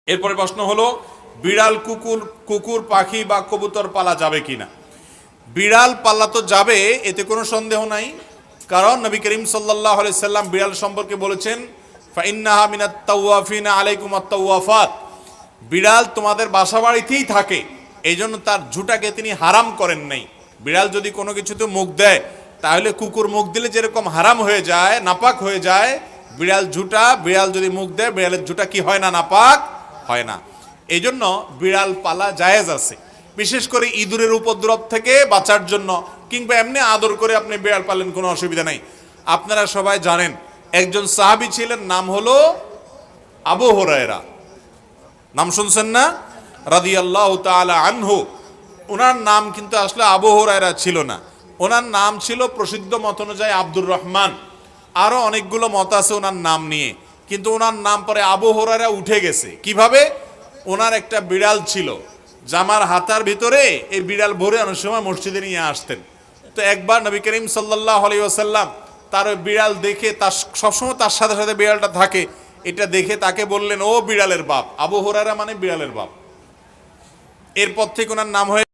এরপরে প্রশ্ন হলো বিড়াল কুকুর পাখি বা কবুতর পালা যাবে কিনা। বিড়াল পালা তো যাবে, এতে কোনো সন্দেহ নাই। কারণ নবী করিম সাল্লাল্লাহু আলাইহি সাল্লাম বিড়াল সম্পর্কে বলেছেন, ফাইন্নাহা মিনাত তাওয়াফিনা আলাইকুম আত-তাওয়াফাত, বিড়াল তোমাদের বাসা বাড়িতেই থাকে, এই জন্য তার ঝুঁটাকে তিনি হারাম করেন নাই। বিড়াল যদি কোনো কিছুতে মুখ দেয়, তাহলে কুকুর মুখ দিলে যেরকম হারাম হয়ে যায়, নাপাক হয়ে যায়, বিড়াল যদি মুখ দেয়, বিড়ালের ঝুঁটা কি হয় না, নাপাক হয় না। এই জন্য বিড়াল পালা জায়েজ আছে, বিশেষ করে ইঁদুরের উপদ্রব থেকে বাঁচার জন্য, কিংবা এমনি আদর করে আপনি বিড়াল পালেন, কোনো অসুবিধা নাই। আপনারা সবাই জানেন একজন সাহাবী ছিলেন, নাম হলো আবু হুরায়রা, নাম শুনছেন না, রাদিয়াল্লাহু তাআলা আনহু। ওনার নাম কিন্তু আসলে আবু হুরায়রা ছিল না, ওনার নাম ছিল প্রসিদ্ধ মত অনুযায়ী আব্দুর রহমান। আরো অনেকগুলো মত আছে ওনার নাম নিয়ে, কিন্তু ওনার নাম পরে আবু হুরায়রা উঠে গেছে। কিভাবে? ওনার একটা বিড়াল ছিল, জামার হাতার ভিতরে এই বিড়াল ভরে অনেক সময় মসজিদে নিয়ে আসতেন। তো একবার নবী করিম সাল্লাল্লাহু আলাইহি ওয়াসাল্লাম তার ওই বিড়াল দেখে, তার সবসময় তার সাথে সাথে বিড়ালটা থাকে, এটা দেখে তাকে বললেন, ও বিড়ালের বাপ। আবু হুরায়রা মানে বিড়ালের বাপ। এরপর থেকে ওনার নাম হয়ে